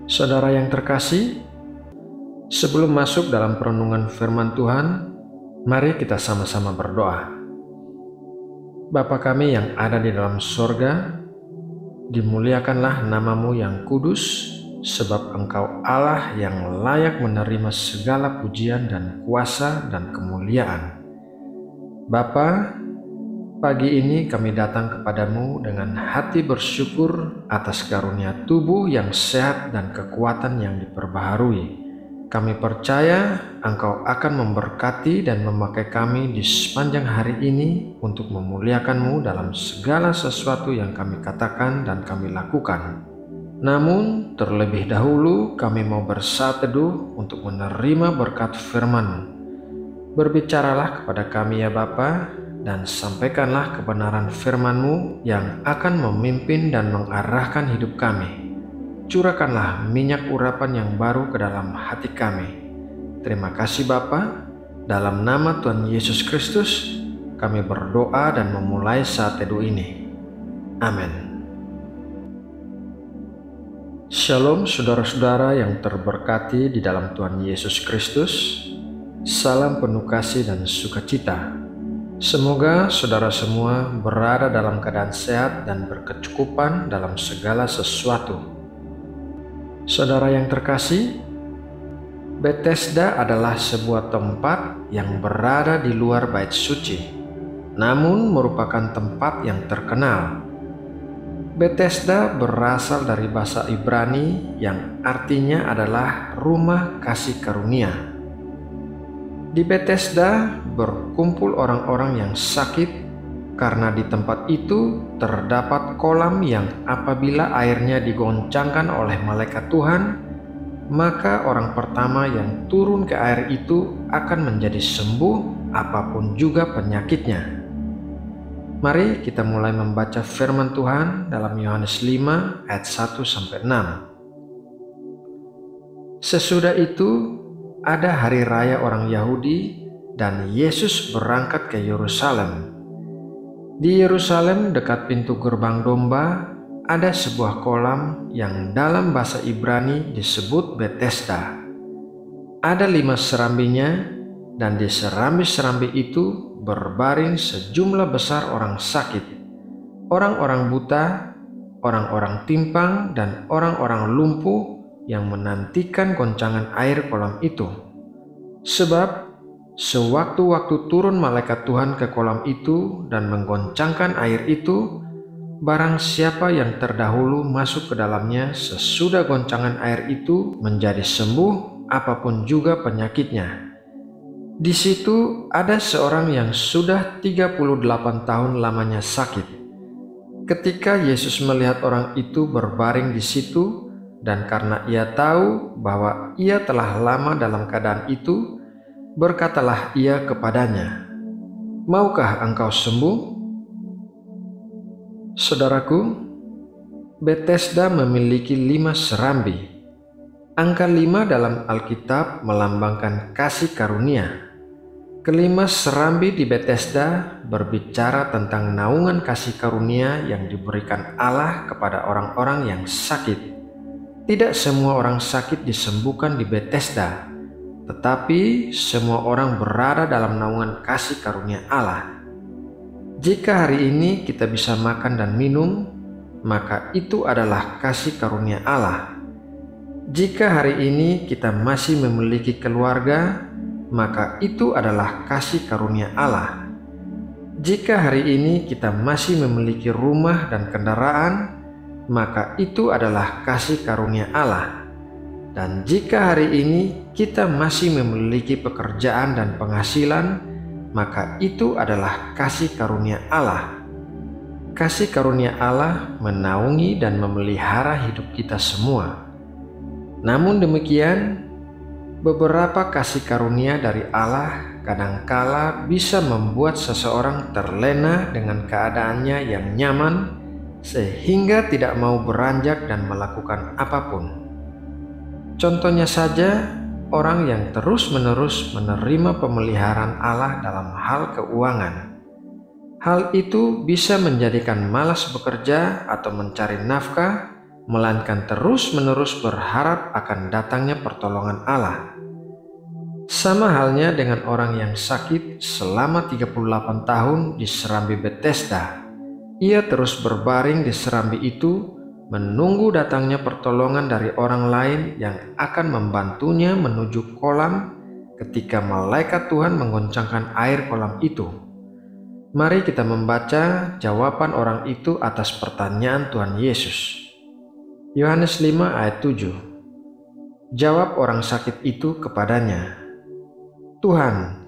Saudara yang terkasih, sebelum masuk dalam perenungan firman Tuhan, mari kita sama-sama berdoa. Bapa kami yang ada di dalam sorga, dimuliakanlah nama-Mu yang kudus, sebab Engkau Allah yang layak menerima segala pujian dan kuasa dan kemuliaan. Bapa, pagi ini kami datang kepadamu dengan hati bersyukur atas karunia tubuh yang sehat dan kekuatan yang diperbaharui. Kami percaya Engkau akan memberkati dan memakai kami di sepanjang hari ini untuk memuliakan-Mu dalam segala sesuatu yang kami katakan dan kami lakukan. Namun terlebih dahulu kami mau bersaat teduh untuk menerima berkat firman-Mu. Berbicaralah kepada kami ya Bapa, dan sampaikanlah kebenaran firman-Mu yang akan memimpin dan mengarahkan hidup kami. Curahkanlah minyak urapan yang baru ke dalam hati kami. Terima kasih Bapa, dalam nama Tuhan Yesus Kristus kami berdoa dan memulai saat teduh ini. Amin. Shalom saudara-saudara yang terberkati di dalam Tuhan Yesus Kristus. Salam penuh kasih dan sukacita. Semoga saudara semua berada dalam keadaan sehat dan berkecukupan dalam segala sesuatu. Saudara yang terkasih, Bethesda adalah sebuah tempat yang berada di luar bait suci, namun merupakan tempat yang terkenal. Bethesda berasal dari bahasa Ibrani yang artinya adalah rumah kasih karunia. Di Bethesda berkumpul orang-orang yang sakit karena di tempat itu terdapat kolam yang apabila airnya digoncangkan oleh malaikat Tuhan, maka orang pertama yang turun ke air itu akan menjadi sembuh apapun juga penyakitnya. Mari kita mulai membaca firman Tuhan dalam Yohanes 5 ayat 1-6. Sesudah itu ada hari raya orang Yahudi dan Yesus berangkat ke Yerusalem. Di Yerusalem dekat pintu gerbang domba ada sebuah kolam yang dalam bahasa Ibrani disebut Bethesda. Ada 5 serambinya dan di serambi-serambi itu berbaring sejumlah besar orang sakit, orang-orang buta, orang-orang timpang dan orang-orang lumpuh yang menantikan goncangan air kolam itu. Sebab sewaktu-waktu turun malaikat Tuhan ke kolam itu dan menggoncangkan air itu, barang siapa yang terdahulu masuk ke dalamnya sesudah goncangan air itu menjadi sembuh apapun juga penyakitnya. Di situ ada seorang yang sudah 38 tahun lamanya sakit. Ketika Yesus melihat orang itu berbaring di situ, dan karena ia tahu bahwa ia telah lama dalam keadaan itu, berkatalah ia kepadanya, "Maukah engkau sembuh?" Saudaraku, Bethesda memiliki 5 serambi. Angka 5 dalam Alkitab melambangkan kasih karunia. Kelima serambi di Bethesda berbicara tentang naungan kasih karunia yang diberikan Allah kepada orang-orang yang sakit. Tidak semua orang sakit disembuhkan di Bethesda, tetapi semua orang berada dalam naungan kasih karunia Allah. Jika hari ini kita bisa makan dan minum, maka itu adalah kasih karunia Allah. Jika hari ini kita masih memiliki keluarga, maka itu adalah kasih karunia Allah. Jika hari ini kita masih memiliki rumah dan kendaraan, maka itu adalah kasih karunia Allah. Dan jika hari ini kita masih memiliki pekerjaan dan penghasilan, maka itu adalah kasih karunia Allah. Kasih karunia Allah menaungi dan memelihara hidup kita semua. Namun demikian, beberapa kasih karunia dari Allah kadangkala bisa membuat seseorang terlena dengan keadaannya yang nyaman, sehingga tidak mau beranjak dan melakukan apapun. Contohnya saja, orang yang terus-menerus menerima pemeliharaan Allah dalam hal keuangan. Hal itu bisa menjadikan malas bekerja atau mencari nafkah, melainkan terus-menerus berharap akan datangnya pertolongan Allah. Sama halnya dengan orang yang sakit selama 38 tahun di serambi Betesda. Ia terus berbaring di serambi itu, menunggu datangnya pertolongan dari orang lain yang akan membantunya menuju kolam ketika malaikat Tuhan menggoncangkan air kolam itu. Mari kita membaca jawaban orang itu atas pertanyaan Tuhan Yesus. Yohanes 5 ayat 7. Jawab orang sakit itu kepadanya, "Tuhan,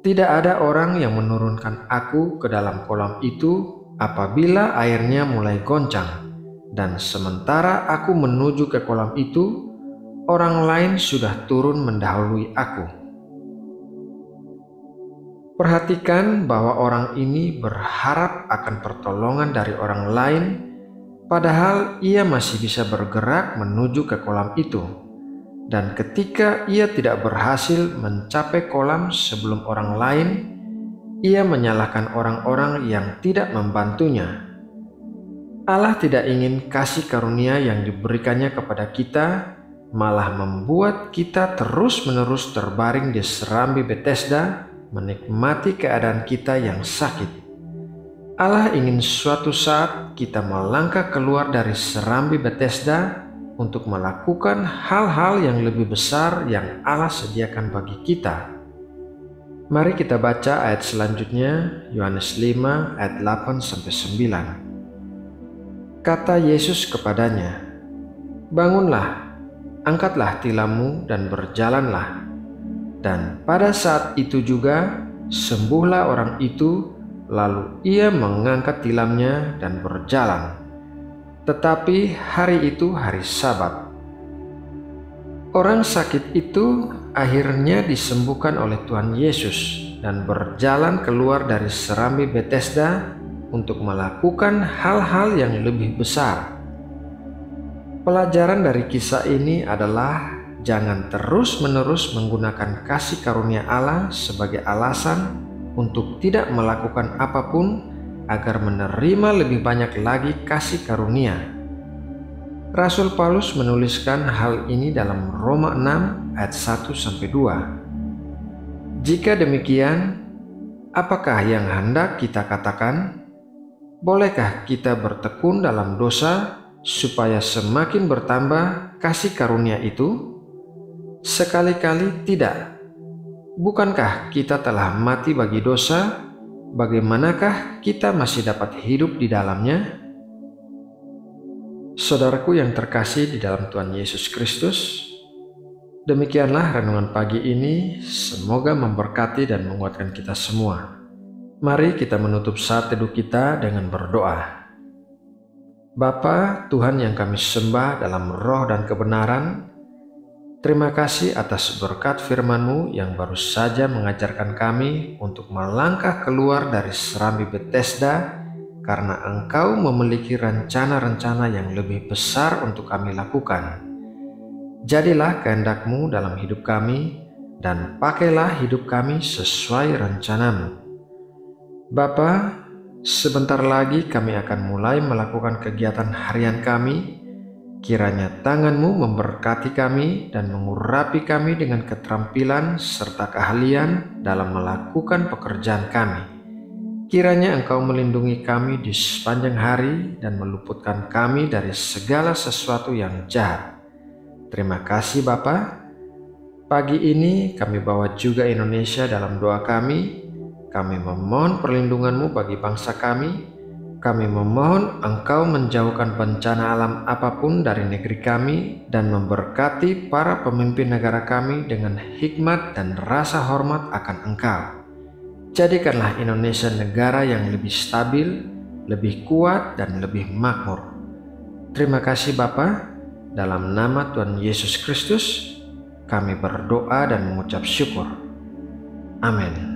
tidak ada orang yang menurunkan aku ke dalam kolam itu apabila airnya mulai goncang, dan sementara aku menuju ke kolam itu, orang lain sudah turun mendahului aku." Perhatikan bahwa orang ini berharap akan pertolongan dari orang lain, padahal ia masih bisa bergerak menuju ke kolam itu. Dan ketika ia tidak berhasil mencapai kolam sebelum orang lain, ia menyalahkan orang-orang yang tidak membantunya. Allah tidak ingin kasih karunia yang diberikannya kepada kita malah membuat kita terus-menerus terbaring di serambi Betesda menikmati keadaan kita yang sakit. Allah ingin suatu saat kita melangkah keluar dari serambi Betesda untuk melakukan hal-hal yang lebih besar yang Allah sediakan bagi kita. Mari kita baca ayat selanjutnya, Yohanes 5 ayat 8-9. Kata Yesus kepadanya, "Bangunlah, angkatlah tilammu dan berjalanlah." Dan pada saat itu juga sembuhlah orang itu, lalu ia mengangkat tilamnya dan berjalan. Tetapi hari itu hari Sabat. Orang sakit itu akhirnya disembuhkan oleh Tuhan Yesus dan berjalan keluar dari serambi Betesda untuk melakukan hal-hal yang lebih besar. Pelajaran dari kisah ini adalah jangan terus-menerus menggunakan kasih karunia Allah sebagai alasan untuk tidak melakukan apapun agar menerima lebih banyak lagi kasih karunia. Rasul Paulus menuliskan hal ini dalam Roma 6 ayat 1-2. Jika demikian, apakah yang hendak kita katakan? Bolehkah kita bertekun dalam dosa supaya semakin bertambah kasih karunia itu? Sekali-kali tidak. Bukankah kita telah mati bagi dosa? Bagaimanakah kita masih dapat hidup di dalamnya? Saudaraku yang terkasih di dalam Tuhan Yesus Kristus, demikianlah renungan pagi ini. Semoga memberkati dan menguatkan kita semua. Mari kita menutup saat teduh kita dengan berdoa. Bapa Tuhan yang kami sembah dalam roh dan kebenaran, terima kasih atas berkat firman-Mu yang baru saja mengajarkan kami untuk melangkah keluar dari serambi Betesda karena Engkau memiliki rencana-rencana yang lebih besar untuk kami lakukan. Jadilah kehendak-Mu dalam hidup kami dan pakailah hidup kami sesuai rencana-Mu. Bapa, sebentar lagi kami akan mulai melakukan kegiatan harian kami. Kiranya tangan-Mu memberkati kami dan mengurapi kami dengan keterampilan serta keahlian dalam melakukan pekerjaan kami. Kiranya Engkau melindungi kami di sepanjang hari dan meluputkan kami dari segala sesuatu yang jahat. Terima kasih Bapa. Pagi ini kami bawa juga Indonesia dalam doa kami. Kami memohon perlindungan-Mu bagi bangsa kami. Kami memohon Engkau menjauhkan bencana alam apapun dari negeri kami dan memberkati para pemimpin negara kami dengan hikmat dan rasa hormat akan Engkau. Jadikanlah Indonesia negara yang lebih stabil, lebih kuat, dan lebih makmur. Terima kasih Bapa. Dalam nama Tuhan Yesus Kristus, kami berdoa dan mengucap syukur. Amin.